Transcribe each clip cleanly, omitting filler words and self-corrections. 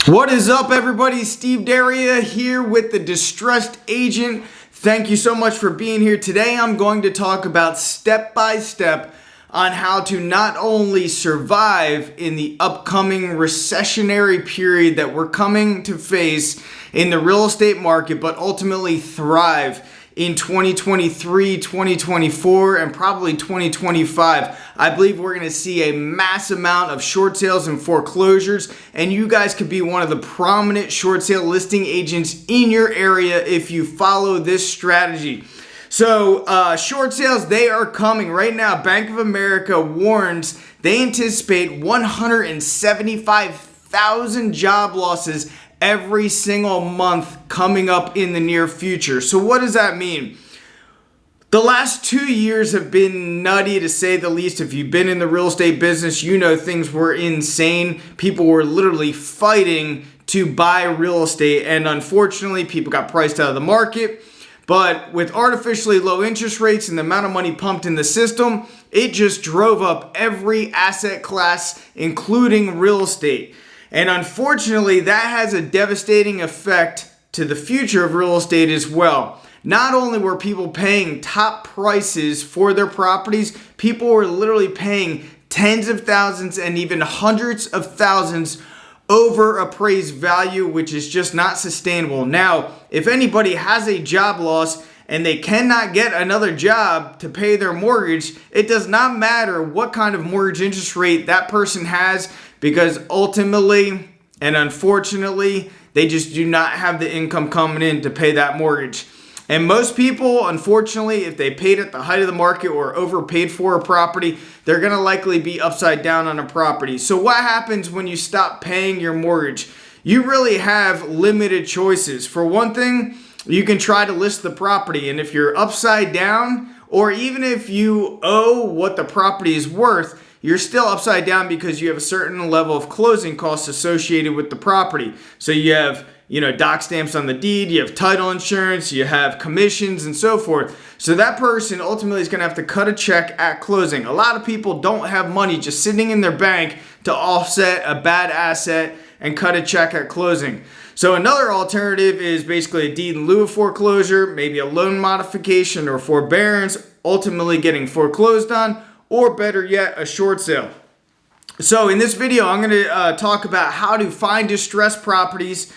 What is up, everybody? Steve Daria here with the Distressed Agent. Thank you so much for being here. Today I'm going to talk about step by step on how to not only survive in the upcoming recessionary period that we're coming to face in the real estate market, but ultimately thrive in 2023, 2024, and probably 2025. I believe we're going to see a mass amount of short sales and foreclosures, and you guys could be one of the prominent short sale listing agents in your area if you follow this strategy. So short sales, they are coming right now. Bank of America warns they anticipate 175,000 job losses every single month coming up in the near future. So what does that mean? The last 2 years have been nutty, to say the least. If you've been in the real estate business, you know things were insane. People were literally fighting to buy real estate, and unfortunately people got priced out of the market. But with artificially low interest rates and the amount of money pumped in the system, it just drove up every asset class, including real estate. And unfortunately, that has a devastating effect to the future of real estate as well. Not only were people paying top prices for their properties, people were literally paying tens of thousands and even hundreds of thousands over appraised value, which is just not sustainable. Now, if anybody has a job loss and they cannot get another job to pay their mortgage, it does not matter what kind of mortgage interest rate that person has, because ultimately and unfortunately, they just do not have the income coming in to pay that mortgage. And most people, unfortunately, if they paid at the height of the market or overpaid for a property, they're going to likely be upside down on a property. So what happens when you stop paying your mortgage? You really have limited choices. For one thing, you can try to list the property, and if you're upside down, or even if you owe what the property is worth, you're still upside down because you have a certain level of closing costs associated with the property. So you have, doc stamps on the deed, you have title insurance, you have commissions and so forth. So that person ultimately is going to have to cut a check at closing. A lot of people don't have money just sitting in their bank to offset a bad asset and cut a check at closing. So another alternative is basically a deed in lieu of foreclosure, maybe a loan modification or forbearance, ultimately getting foreclosed on, or better yet, a short sale. So in this video, I'm going to talk about how to find distressed properties.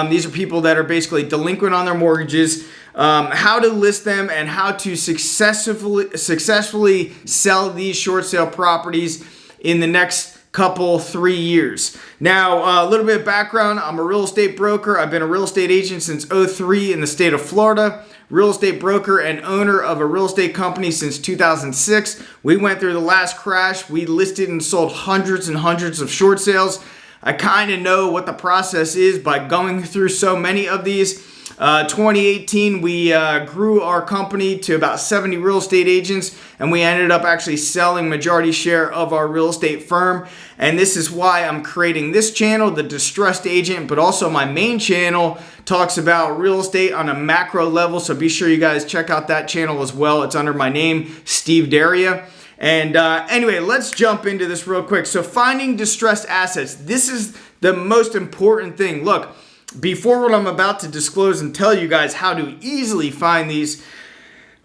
These are people that are basically delinquent on their mortgages, how to list them, and how to successfully sell these short sale properties in the next 3 years. Now, a little bit of background. I'm a real estate broker. I've been a real estate agent since '03 in the state of Florida. Real estate broker and owner of a real estate company since 2006. We went through the last crash. We listed and sold hundreds and hundreds of short sales. I kind of know what the process is by going through so many of these. 2018, we grew our company to about 70 real estate agents, and we ended up actually selling majority share of our real estate firm. And this is why I'm creating this channel, The Distressed Agent, but also my main channel talks about real estate on a macro level. So be sure you guys check out that channel as well. It's under my name, Steve Daria. And anyway, let's jump into this real quick. So finding distressed assets, this is the most important thing. Look, before what I'm about to disclose and tell you guys how to easily find these,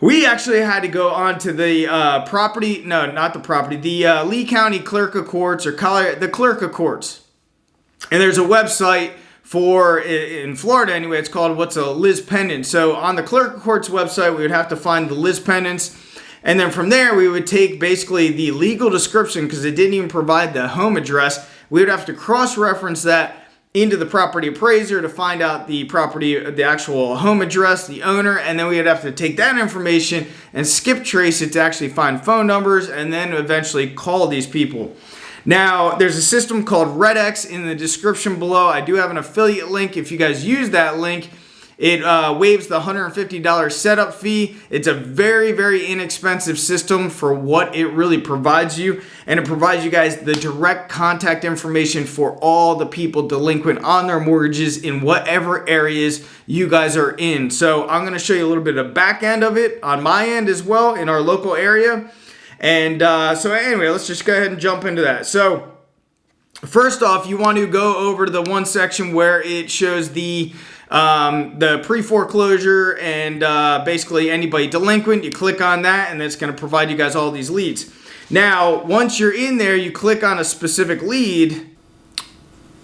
we actually had to go on to the the Lee County Clerk of Courts, or the Clerk of Courts. And there's a website in Florida anyway, it's called What's a Lis Pendant. So on the Clerk of Courts website, we would have to find the Lis Pendants. And then from there, we would take basically the legal description, because it didn't even provide the home address. We would have to cross-reference that into the property appraiser to find out the property, the actual home address, the owner, and then we would have to take that information and skip trace it to actually find phone numbers and then eventually call these people. Now, there's a system called RedX in the description below. I do have an affiliate link. If you guys use that link, it waives the $150 setup fee. It's a very, very inexpensive system for what it really provides you. And it provides you guys the direct contact information for all the people delinquent on their mortgages in whatever areas you guys are in. So I'm going to show you a little bit of back end of it on my end as well in our local area. And so anyway, let's just go ahead and jump into that. So First off, you want to go over to the one section where it shows the pre-foreclosure and basically anybody delinquent. You click on that and it's going to provide you guys all these leads. Now, once you're in there, you click on a specific lead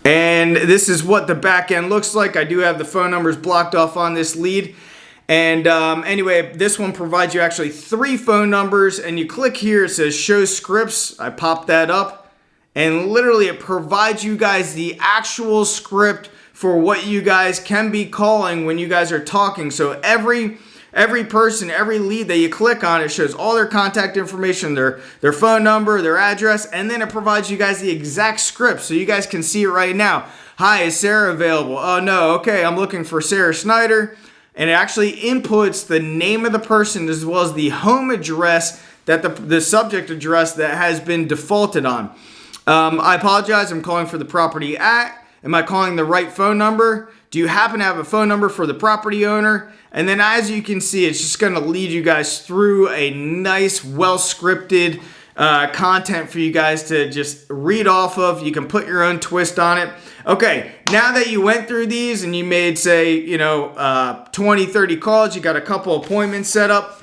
and this is what the back end looks like. I do have the phone numbers blocked off on this lead. And anyway, this one provides you actually 3 phone numbers and you click here, it says show scripts. I pop that up. And literally it provides you guys the actual script for what you guys can be calling when you guys are talking. So every person, every lead that you click on, it shows all their contact information, their phone number, their address, and then it provides you guys the exact script so you guys can see it right now. Hi, is Sarah available? Oh no, okay, I'm looking for Sarah Schneider. And it actually inputs the name of the person as well as the home address, that the subject address that has been defaulted on. I apologize, I'm calling for the property at. Am I calling the right phone number? Do you happen to have a phone number for the property owner? And then as you can see, it's just gonna lead you guys through a nice, well-scripted content for you guys to just read off of. You can put your own twist on it. Okay, now that you went through these and you made, say, 20, 30 calls, you got a couple appointments set up.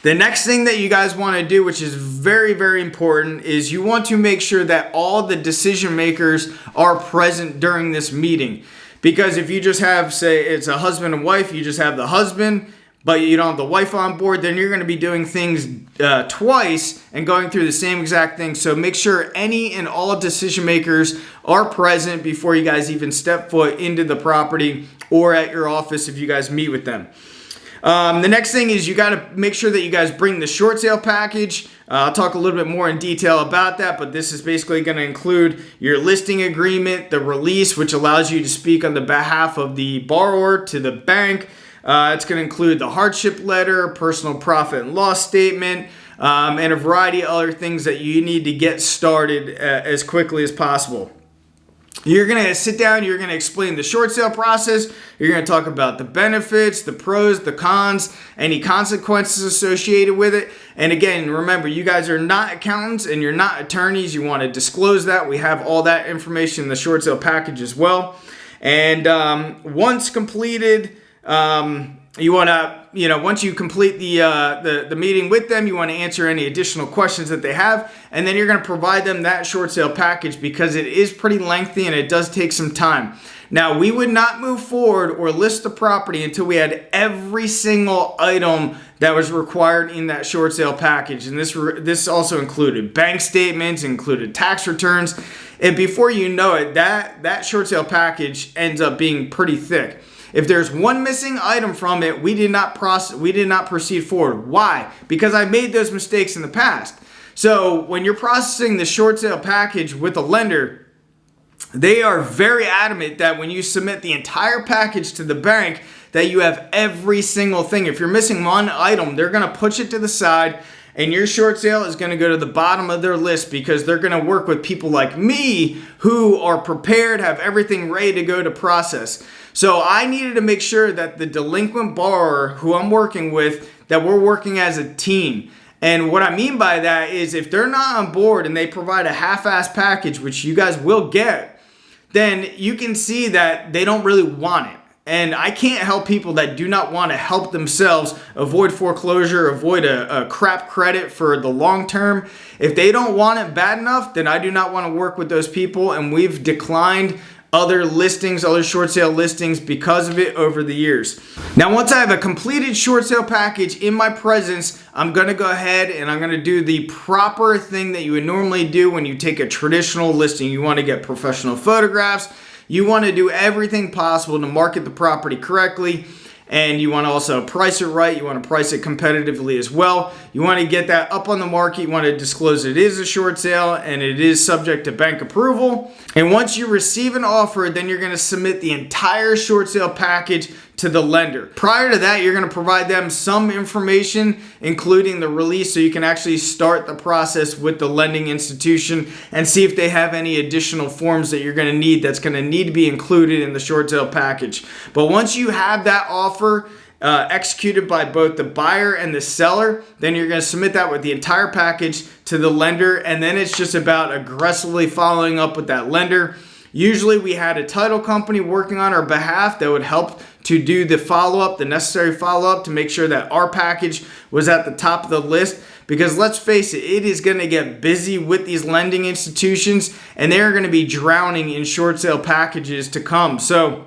The next thing that you guys want to do, which is very, very important, is you want to make sure that all the decision makers are present during this meeting. Because if you just have, say, it's a husband and wife, you just have the husband, but you don't have the wife on board, then you're going to be doing things twice and going through the same exact thing. So make sure any and all decision makers are present before you guys even step foot into the property or at your office if you guys meet with them. The next thing is you got to make sure that you guys bring the short sale package. I'll talk a little bit more in detail about that, but this is basically going to include your listing agreement, the release, which allows you to speak on the behalf of the borrower to the bank. It's going to include the hardship letter, personal profit and loss statement, and a variety of other things that you need to get started as quickly as possible. You're going to sit down, you're going to explain the short sale process, you're going to talk about the benefits, the pros, the cons, any consequences associated with it. And again, remember, you guys are not accountants and you're not attorneys. You want to disclose that. We have all that information in the short sale package as well. And once completed, you want to, once you complete the meeting with them, you want to answer any additional questions that they have, and then you're going to provide them that short sale package because it is pretty lengthy and it does take some time. Now, we would not move forward or list the property until we had every single item that was required in that short sale package, and this also included bank statements, included tax returns, and before you know it, that short sale package ends up being pretty thick. If there's one missing item from it, we did not proceed forward. Why? Because I made those mistakes in the past. So when you're processing the short sale package with a lender, they are very adamant that when you submit the entire package to the bank, that you have every single thing. If you're missing one item, they're going to push it to the side, and your short sale is going to go to the bottom of their list because they're going to work with people like me who are prepared, have everything ready to go to process. So I needed to make sure that the delinquent borrower who I'm working with, that we're working as a team. And what I mean by that is if they're not on board and they provide a half-ass package, which you guys will get, then you can see that they don't really want it. And I can't help people that do not want to help themselves avoid foreclosure, avoid a crap credit for the long term. If they don't want it bad enough, then I do not want to work with those people. And we've declined other listings, other short sale listings because of it over the years. Now, once I have a completed short sale package in my presence, I'm going to go ahead and I'm going to do the proper thing that you would normally do when you take a traditional listing. You want to get professional photographs. You want to do everything possible to market the property correctly. And you want to also price it right. You want to price it competitively as well. You want to get that up on the market. You want to disclose it is a short sale and it is subject to bank approval. And once you receive an offer, then you're going to submit the entire short sale package to the lender. Prior to that, you're going to provide them some information, including the release, so you can actually start the process with the lending institution and see if they have any additional forms that you're going to need that's going to need to be included in the short sale package. But once you have that offer executed by both the buyer and the seller, then you're going to submit that with the entire package to the lender, and then it's just about aggressively following up with that lender. Usually we had a title company working on our behalf that would help to do the follow-up, the necessary follow-up to make sure that our package was at the top of the list. Because let's face it, it is going to get busy with these lending institutions, and they're going to be drowning in short sale packages to come. So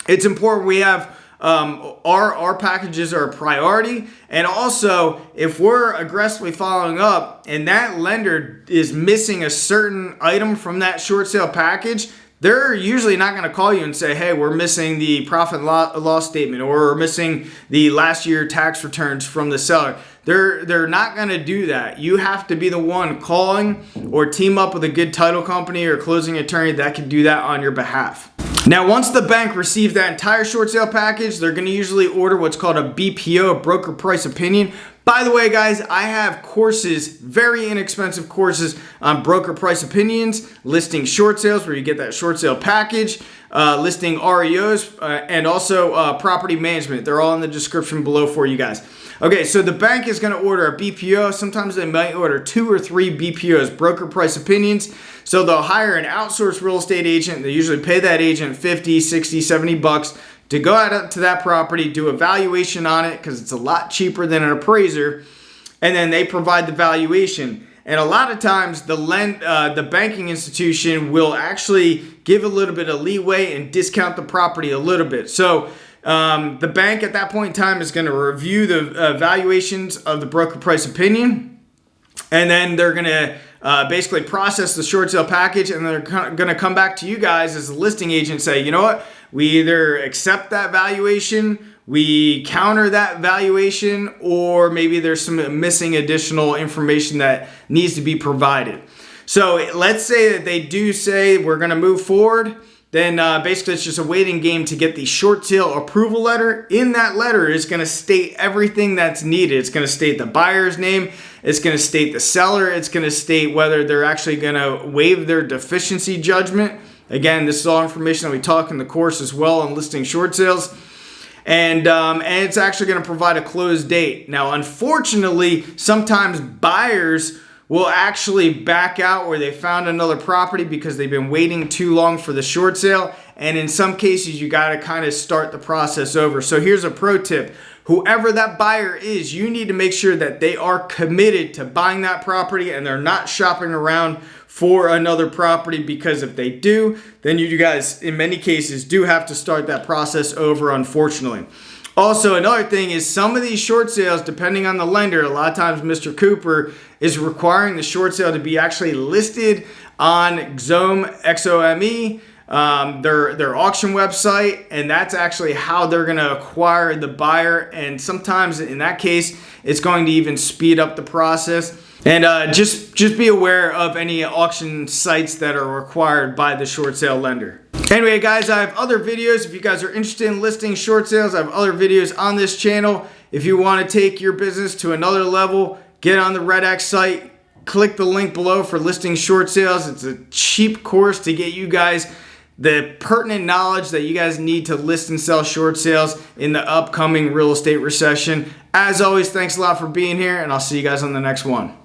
it's important we have our packages are a priority. And also, if we're aggressively following up and that lender is missing a certain item from that short sale package, they're usually not going to call you and say, hey, we're missing the profit and loss statement, or we're missing the last year tax returns from the seller. They're not going to do that. You have to be the one calling or team up with a good title company or closing attorney that can do that on your behalf. Now, once the bank receives that entire short sale package, they're going to usually order what's called a BPO, a broker price opinion. By the way, guys, I have courses, very inexpensive courses on broker price opinions, listing short sales where you get that short sale package, listing REOs, and also property management. They're all in the description below for you guys. Okay, so the bank is going to order a BPO. Sometimes they might order 2 or 3 BPOs, broker price opinions. So they'll hire an outsourced real estate agent. They usually pay that agent 50, 60, 70 bucks to go out to that property, do a valuation on it because it's a lot cheaper than an appraiser, and then they provide the valuation. And a lot of times the banking institution will actually give a little bit of leeway and discount the property a little bit. So the bank at that point in time is going to review the valuations of the broker price opinion, and then they're going to basically process the short sale package, and they're going to come back to you guys as a listing agent and say, you know what, we either accept that valuation, we counter that valuation, or maybe there's some missing additional information that needs to be provided. So let's say that they do say we're going to move forward. Then basically it's just a waiting game to get the short sale approval letter. In that letter is going to state everything that's needed. It's going to state the buyer's name. It's going to state the seller. It's going to state whether they're actually going to waive their deficiency judgment. Again, this is all information that we talk in the course as well on listing short sales. And it's actually going to provide a close date. Now, unfortunately, sometimes buyers will actually back out where they found another property because they've been waiting too long for the short sale. And in some cases, you got to kind of start the process over. So here's a pro tip. Whoever that buyer is, you need to make sure that they are committed to buying that property and they're not shopping around for another property, because if they do, then you guys, in many cases, do have to start that process over, unfortunately. Also, another thing is some of these short sales, depending on the lender, a lot of times Mr. Cooper is requiring the short sale to be actually listed on XOME, X-O-M-E, their auction website, and that's actually how they're going to acquire the buyer. And sometimes in that case, it's going to even speed up the process. And just be aware of any auction sites that are required by the short sale lender. Anyway, guys, I have other videos. If you guys are interested in listing short sales, I have other videos on this channel. If you want to take your business to another level, get on the RedX site. Click the link below for listing short sales. It's a cheap course to get you guys the pertinent knowledge that you guys need to list and sell short sales in the upcoming real estate recession. As always, thanks a lot for being here, and I'll see you guys on the next one.